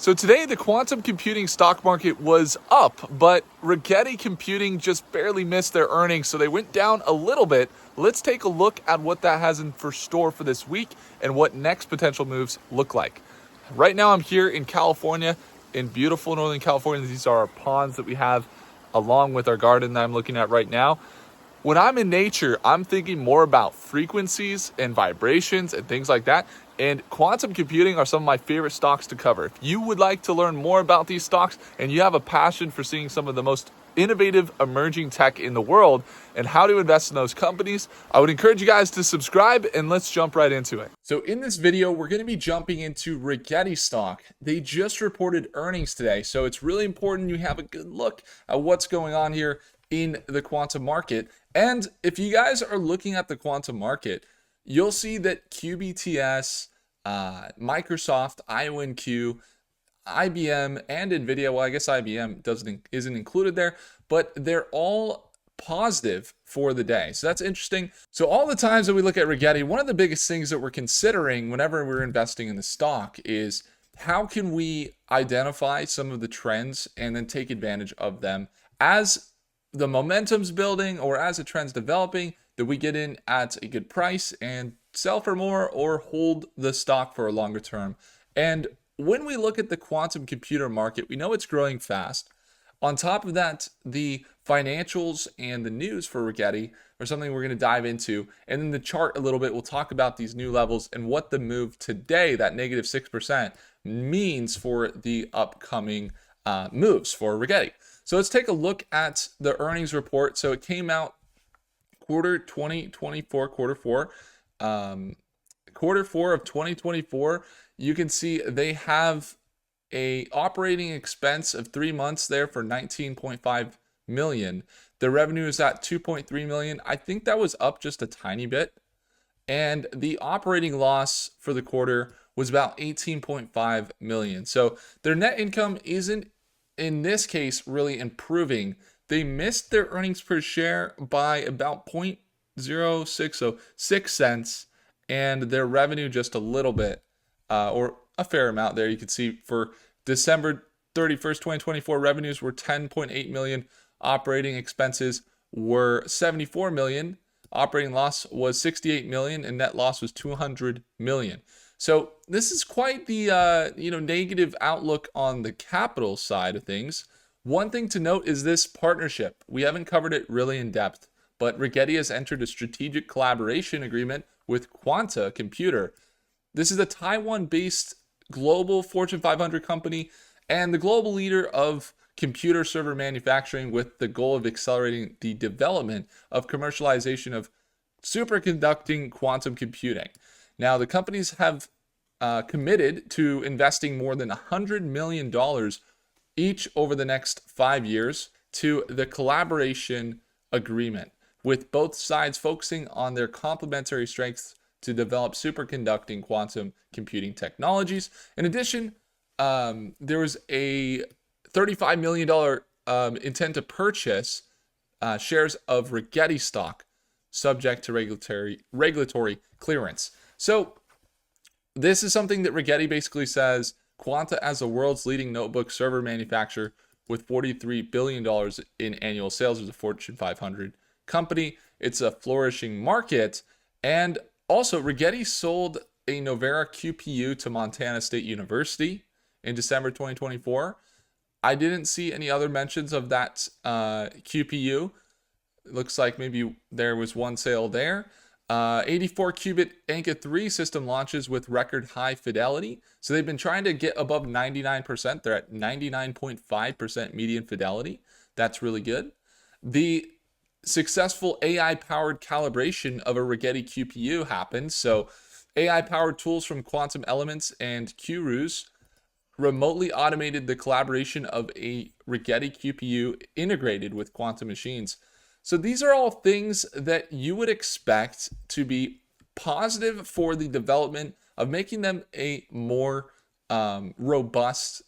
So today the quantum computing stock market was up, but Rigetti Computing just barely missed their earnings, so they went down a little bit. Let's take a look at what that has in for store for this week and what next potential moves look like. Right now I'm here in California, in beautiful Northern California. These are our ponds that we have along with our garden that I'm looking at right now. When I'm in nature, I'm thinking more about frequencies and vibrations and things like that. And quantum computing are some of my favorite stocks to cover. If you would like to learn more about these stocks and you have a passion for seeing some of the most innovative emerging tech in the world and how to invest in those companies, I would encourage you guys to subscribe and let's jump right into it. So in this video, we're going to be jumping into Rigetti stock. They just reported earnings today, so it's really important you have a good look at what's going on here in the quantum market. And if you guys are looking at the quantum market, you'll see that QBTS, Microsoft, IONQ, IBM, and NVIDIA, well, I guess IBM isn't included there, but they're all positive for the day. So that's interesting. So all the times that we look at Rigetti, one of the biggest things that we're considering whenever we're investing in the stock is how can we identify some of the trends and then take advantage of them as the momentum's building or as a trend's developing, that we get in at a good price and sell for more or hold the stock for a longer term. And when we look at the quantum computer market, we know it's growing fast. On top of that, the financials and the news for Rigetti are something we're going to dive into. And then the chart a little bit, we'll talk about these new levels and what the move today, that negative 6%, means for the upcoming moves for Rigetti. So let's take a look at the earnings report. So it came out quarter 2024, quarter four of 2024. You can see they have a operating expense of 3 months there for 19.5 million. The revenue is at 2.3 million. I think that was up just a tiny bit. And the operating loss for the quarter was about 18.5 million. So their net income isn't, in this case, really improving. They missed their earnings per share by about 0.06, so 6 cents, and their revenue just a little bit, or a fair amount there. You can see for December 31st, 2024, revenues were 10.8 million. Operating expenses were 74 million. Operating loss was 68 million, and net loss was 200 million. So this is quite the negative outlook on the capital side of things. One thing to note is this partnership. We haven't covered it really in depth, but Rigetti has entered a strategic collaboration agreement with Quanta Computer. This is a Taiwan-based global Fortune 500 company and the global leader of computer server manufacturing, with the goal of accelerating the development of commercialization of superconducting quantum computing. Now, the companies have committed to investing more than $100 million each over the next 5 years to the collaboration agreement, with both sides focusing on their complementary strengths to develop superconducting quantum computing technologies. In addition, there was a $35 million intent to purchase shares of Rigetti stock, subject to regulatory clearance. So this is something that Rigetti basically says Quanta, as the world's leading notebook server manufacturer with $43 billion in annual sales, is a Fortune 500 company. It's a flourishing market. And also, Rigetti sold a Novera QPU to Montana State University in December 2024. I didn't see any other mentions of that QPU. It looks like maybe there was one sale there. 84-qubit Anka 3 system launches with record high fidelity. So they've been trying to get above 99%. They're at 99.5% median fidelity. That's really good. The successful AI-powered calibration of a Rigetti QPU happened. So AI-powered tools from Quantum Elements and Qrus remotely automated the collaboration of a Rigetti QPU integrated with quantum machines. So these are all things that you would expect to be positive for the development of making them a more robust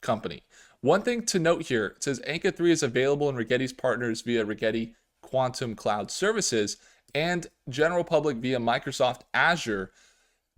company. One thing to note here, it says Anka 3 is available in Rigetti's partners via Rigetti Quantum Cloud Services and general public via Microsoft Azure.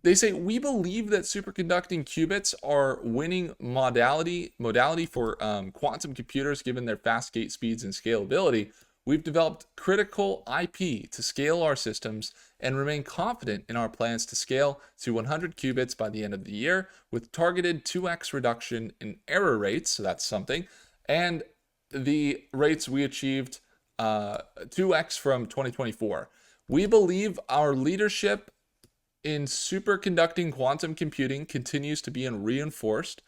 They say, we believe that superconducting qubits are winning modality for quantum computers given their fast gate speeds and scalability. We've developed critical IP to scale our systems and remain confident in our plans to scale to 100 qubits by the end of the year with targeted 2x reduction in error rates, so that's something, and the rates we achieved 2x from 2024. We believe our leadership in superconducting quantum computing continues to be reinforced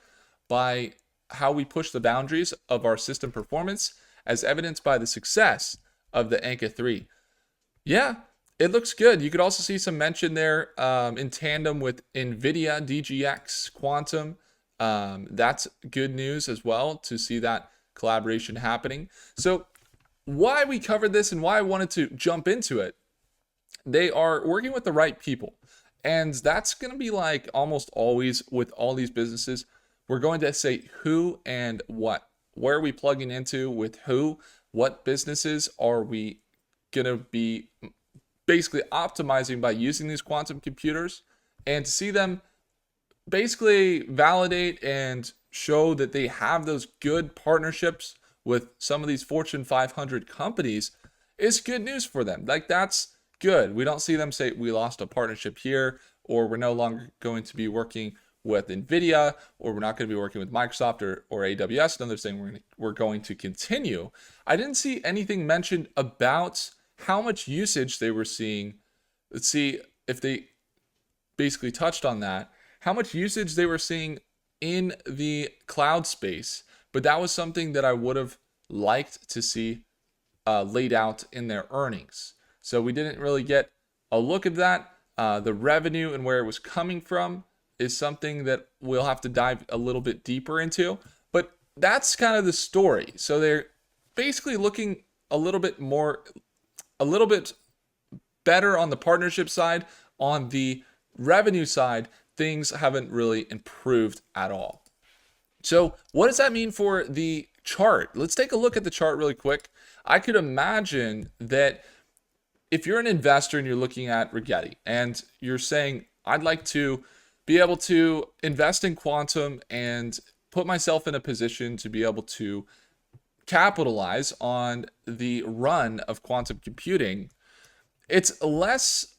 by how we push the boundaries of our system performance, as evidenced by the success of the Anka 3. Yeah, it looks good. You could also see some mention there in tandem with NVIDIA DGX Quantum. That's good news as well to see that collaboration happening. So why we covered this and why I wanted to jump into it, they are working with the right people. And that's going to be like almost always with all these businesses. We're going to say who and what. Where are we plugging into with who? What businesses are we going to be basically optimizing by using these quantum computers? And to see them basically validate and show that they have those good partnerships with some of these Fortune 500 companies is good news for them. Like, that's good. We don't see them say we lost a partnership here, or we're no longer going to be working with NVIDIA, or we're not going to be working with Microsoft or AWS. Another thing we're going to continue. I didn't see anything mentioned about how much usage they were seeing. Let's see if they basically touched on that. How much usage they were seeing in the cloud space. But that was something that I would have liked to see laid out in their earnings. So we didn't really get a look at that. The revenue and where it was coming from is something that we'll have to dive a little bit deeper into. But that's kind of the story. So they're basically looking a little bit better on the partnership side. On the revenue side, things haven't really improved at all. So what does that mean for the chart? Let's take a look at the chart really quick. I could imagine that if you're an investor and you're looking at Rigetti and you're saying, I'd like to be able to invest in quantum and put myself in a position to be able to capitalize on the run of quantum computing, it's less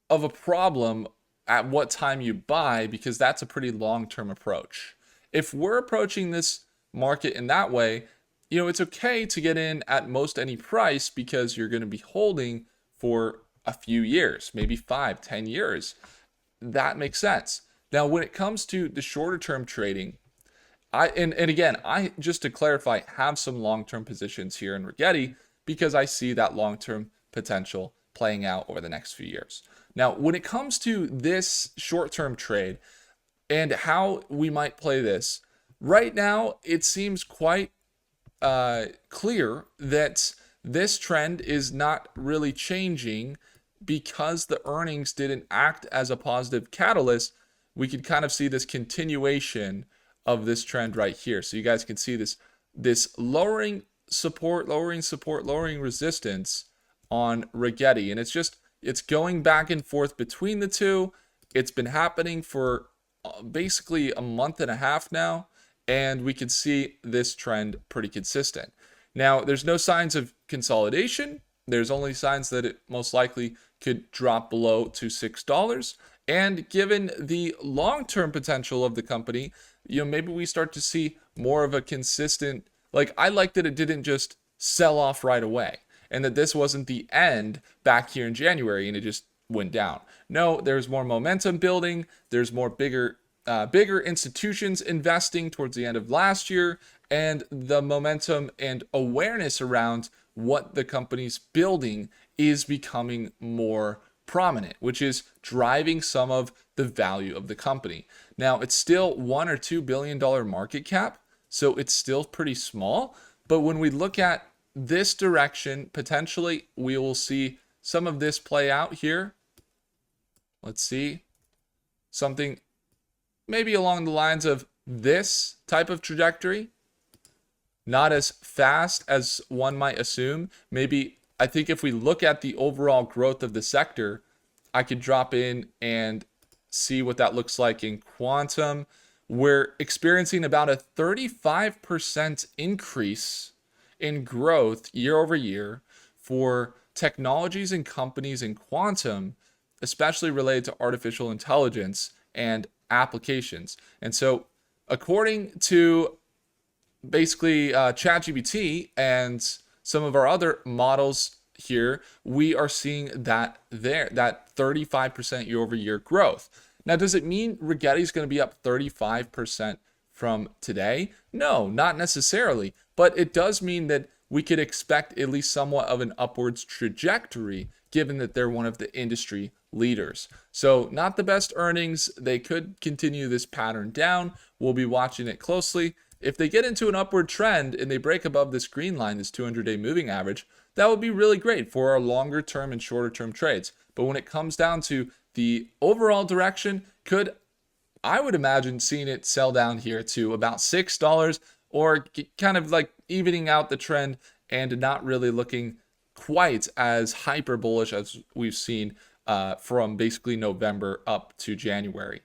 of a problem at what time you buy, because that's a pretty long-term approach. If we're approaching this market in that way, it's okay to get in at most any price because you're going to be holding for a few years, maybe 5-10 years. That makes sense. Now, when it comes to the shorter term trading, I just to clarify, have some long-term positions here in Rigetti because I see that long-term potential playing out over the next few years. Now, when it comes to this short-term trade and how we might play this, right now it seems quite clear that this trend is not really changing because the earnings didn't act as a positive catalyst. We could kind of see this continuation of this trend right here. So you guys can see this lowering support, lowering resistance on Rigetti. And it's going back and forth between the two. It's been happening for basically a month and a half now. And we can see this trend pretty consistent. Now, there's no signs of consolidation. There's only signs that it most likely could drop below to $6. And given the long-term potential of the company, maybe we start to see more of a consistent, I like that it didn't just sell off right away and that this wasn't the end back here in January and it just went down. No, there's more momentum building. There's more bigger institutions investing towards the end of last year, and the momentum and awareness around what the company's building is becoming more prominent, which is driving some of the value of the company. Now, it's still $1 or $2 billion market cap, so it's still pretty small. But when we look at this direction, potentially we will see some of this play out here. Let's see. Something maybe along the lines of this type of trajectory. Not as fast as one might assume. Maybe, I think if we look at the overall growth of the sector, I could drop in and see what that looks like in quantum. We're experiencing about a 35% increase in growth year over year for technologies and companies in quantum, especially related to artificial intelligence and applications. And so, according to basically ChatGPT and some of our other models here, we are seeing that 35% year over year growth. Now, does it mean Rigetti is going to be up 35% from today? No, not necessarily, but it does mean that we could expect at least somewhat of an upwards trajectory given that they're one of the industry leaders. So not the best earnings. They could continue this pattern down. We'll be watching it closely. If they get into an upward trend and they break above this green line, this 200-day moving average, that would be really great for our longer term and shorter term trades. But when it comes down to the overall direction, I would imagine seeing it sell down here to about $6 or kind of like evening out the trend and not really looking quite as hyper bullish as we've seen from basically November up to January.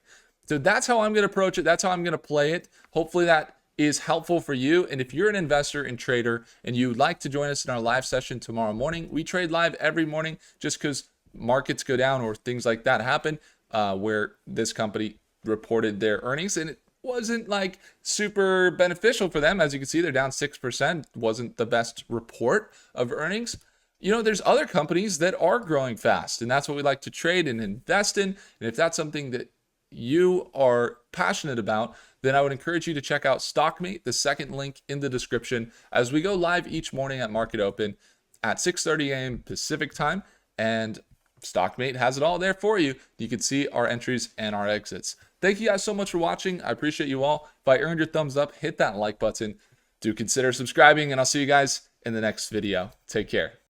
So that's how I'm going to approach it. That's how I'm going to play it. Hopefully that is helpful for you. And if you're an investor and trader and you'd like to join us in our live session tomorrow morning, we trade live every morning just because markets go down or things like that happen, where this company reported their earnings and it wasn't like super beneficial for them. As you can see, they're down 6%. Wasn't the best report of earnings. You know, there's other companies that are growing fast, and that's what we like to trade and invest in. And if that's something that you are passionate about, then I would encourage you to check out StockMate, the second link in the description, as we go live each morning at market open at 6:30 a.m. Pacific time. And StockMate has it all there for you. You can see our entries and our exits. Thank you guys so much for watching. I appreciate you all. If I earned your thumbs up, hit that like button. Do consider subscribing, and I'll see you guys in the next video. Take care.